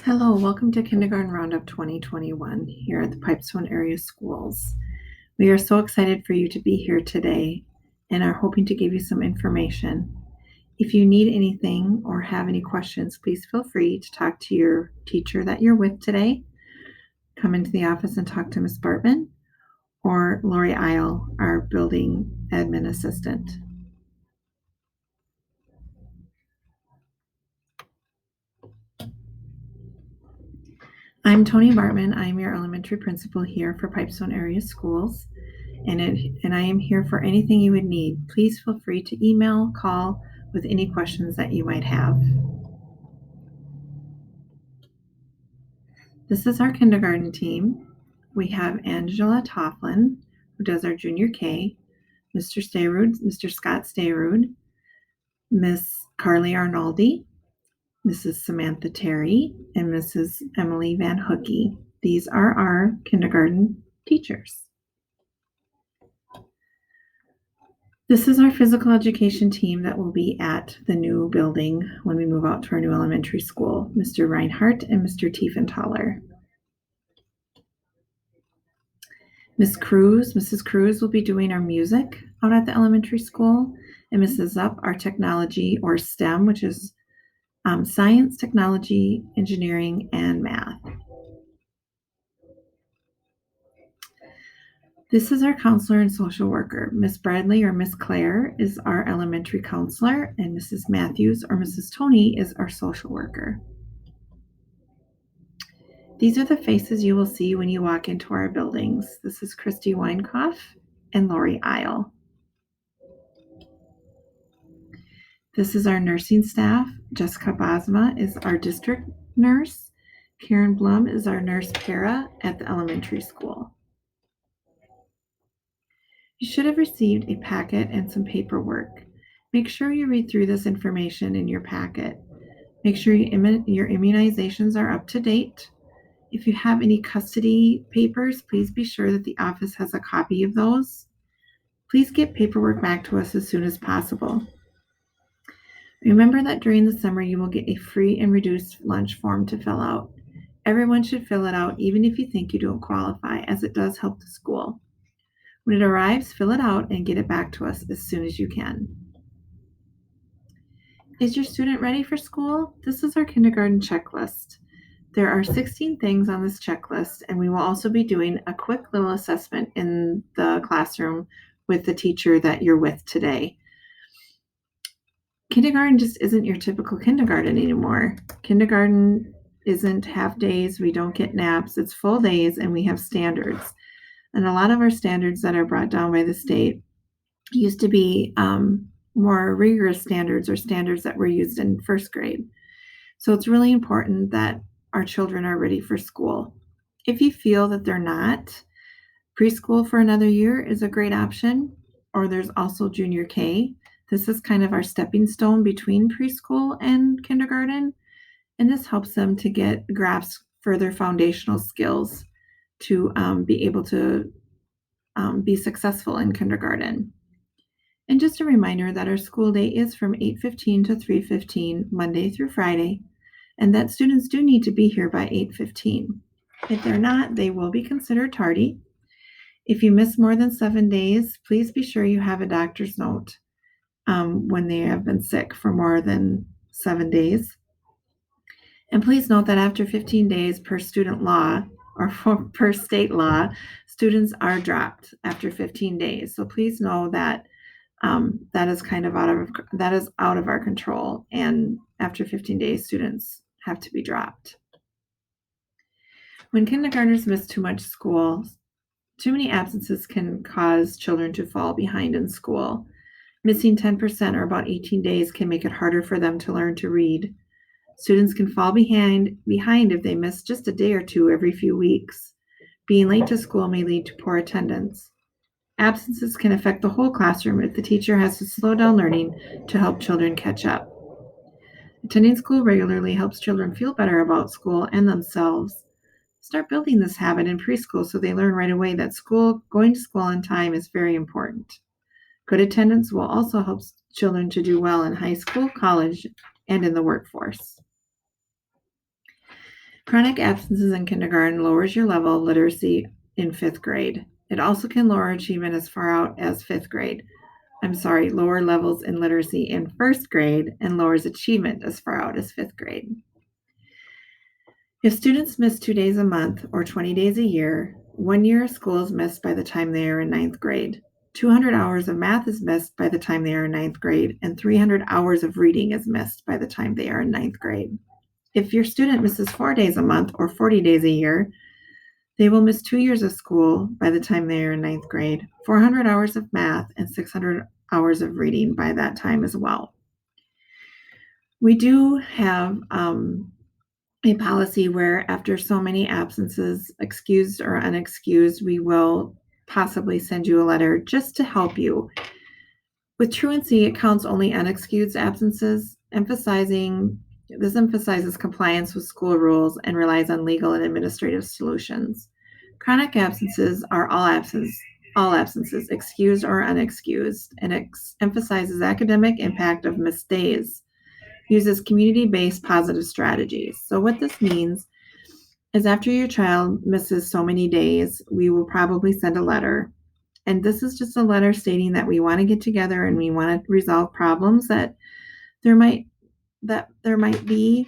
Hello, welcome to Kindergarten Roundup 2021 here at the Pipestone Area Schools. We are so excited for you to be here today and are hoping to give you some information. If you need anything or have any questions, please feel free to talk to your teacher that you're with today. Come into the office and talk to Ms. Bartman or Lori Isle, our building admin assistant. I'm Toni Bartman. I'm your elementary principal here for Pipestone Area Schools, and I am here for anything you would need. Please feel free to email, call with any questions that you might have. This is our kindergarten team. We have Angela Tofflin, who does our junior K, Mr. Scott Stayrude, Miss Carly Arnoldi, Mrs. Samantha Terry, and Mrs. Emily Van Hookey. These are our kindergarten teachers. This is our physical education team that will be at the new building when we move out to our new elementary school, Mr. Reinhardt and Mr. Tiefenthaler. Mrs. Cruz will be doing our music out at the elementary school, and Mrs. Zupp, our technology or STEM, which is science, technology, engineering, and math. This is our counselor and social worker. Miss Bradley or Miss Claire is our elementary counselor, and Mrs. Matthews or Mrs. Tony is our social worker. These are the faces you will see when you walk into our buildings. This is Christy Weinkoff and Lori Isle. This is our nursing staff. Jessica Bosma is our district nurse. Karen Blum is our nurse para at the elementary school. You should have received a packet and some paperwork. Make sure you read through this information in your packet. Make sure your immunizations are up to date. If you have any custody papers, please be sure that the office has a copy of those. Please get paperwork back to us as soon as possible. Remember that during the summer, you will get a free and reduced lunch form to fill out. Everyone should fill it out, even if you think you don't qualify, as it does help the school. When it arrives, fill it out and get it back to us as soon as you can. Is your student ready for school? This is our kindergarten checklist. There are 16 things on this checklist, and we will also be doing a quick little assessment in the classroom with the teacher that you're with today. Kindergarten just isn't your typical kindergarten anymore. Kindergarten isn't half days, we don't get naps, it's full days, and we have standards. And a lot of our standards that are brought down by the state used to be more rigorous standards or standards that were used in first grade. So it's really important that our children are ready for school. If you feel that they're not, preschool for another year is a great option, or there's also junior K. This is kind of our stepping stone between preschool and kindergarten, and this helps them to grasp further foundational skills to be able to be successful in kindergarten. And just a reminder that our school day is from 8:15 to 3:15, Monday through Friday, and that students do need to be here by 8:15. If they're not, they will be considered tardy. If you miss more than 7 days, please be sure you have a doctor's note when they have been sick for more than 7 days. And please note that after 15 days per student law, or per state law, students are dropped after 15 days. So please know that that is out of our control, and after 15 days, students have to be dropped. When kindergartners miss too much school, too many absences can cause children to fall behind in school. Missing 10% or about 18 days can make it harder for them to learn to read. Students can fall behind if they miss just a day or two every few weeks. Being late to school may lead to poor attendance. Absences can affect the whole classroom if the teacher has to slow down learning to help children catch up. Attending school regularly helps children feel better about school and themselves. Start building this habit in preschool so they learn right away that going to school on time is very important. Good attendance will also help children to do well in high school, college, and in the workforce. Chronic absences in kindergarten lowers your level of literacy in fifth grade. It also can lower achievement as far out as fifth grade. Lower levels in literacy in first grade and lowers achievement as far out as fifth grade. If students miss 2 days a month or 20 days a year, 1 year of school is missed by the time they are in ninth grade. 200 hours of math is missed by the time they are in ninth grade, and 300 hours of reading is missed by the time they are in ninth grade. If your student misses 4 days a month or 40 days a year, they will miss 2 years of school by the time they are in ninth grade, 400 hours of math, and 600 hours of reading by that time as well. We do have a policy where after so many absences, excused or unexcused, we will possibly send you a letter just to help you. With truancy, it counts only unexcused absences, this emphasizes compliance with school rules and relies on legal and administrative solutions. Chronic absences are all absences, excused or unexcused, and emphasizes academic impact of missed days. Uses community-based positive strategies. So what this means is after your child misses so many days, we will probably send a letter. And this is just a letter stating that we want to get together and we want to resolve problems that there might be,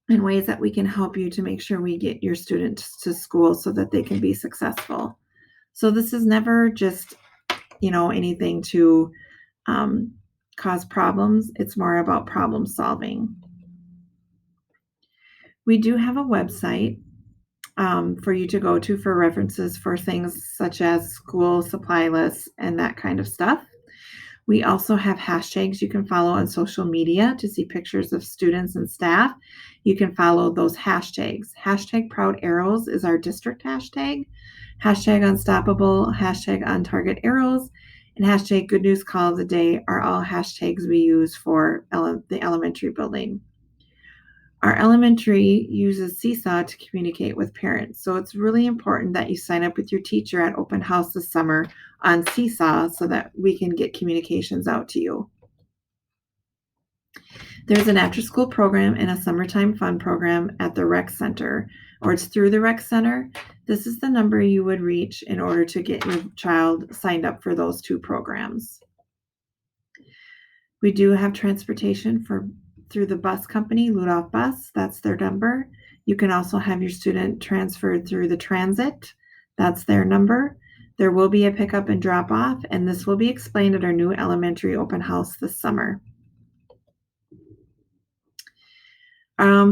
and ways that we can help you to make sure we get your students to school so that they can be successful. So this is never just, anything to cause problems. It's more about problem solving. We do have a website for you to go to for references for things such as school supply lists and that kind of stuff. We also have hashtags you can follow on social media to see pictures of students and staff. You can follow those hashtags. Hashtag Proud Arrows is our district hashtag. Hashtag Unstoppable, hashtag OnTarget Arrows, and hashtag Good News Call of the Day are all hashtags we use for the elementary building. Our elementary uses Seesaw to communicate with parents, so it's really important that you sign up with your teacher at open house this summer on Seesaw so that we can get communications out to you. There's an after-school program and a summertime fun program at the rec center, or it's through the rec center. This is the number you would reach in order to get your child signed up for those two programs. We do have transportation through the bus company, Ludolph Bus. That's their number. You can also have your student transferred through the transit. That's their number. There will be a pickup and drop off, and this will be explained at our new elementary open house this summer.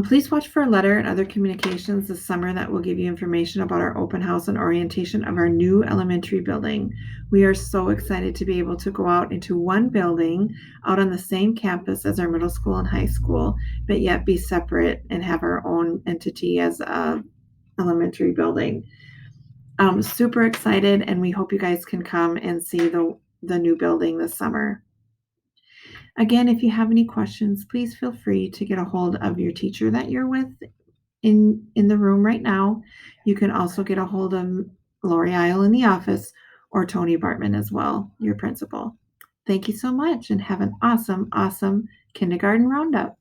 Please watch for a letter and other communications this summer that will give you information about our open house and orientation of our new elementary building. We are so excited to be able to go out into one building out on the same campus as our middle school and high school, but yet be separate and have our own entity as a elementary building. Super excited, and we hope you guys can come and see the new building this summer. Again, if you have any questions, please feel free to get a hold of your teacher that you're with in the room right now. You can also get a hold of Lori Isle in the office or Tony Bartman as well, your principal. Thank you so much and have an awesome, awesome kindergarten roundup.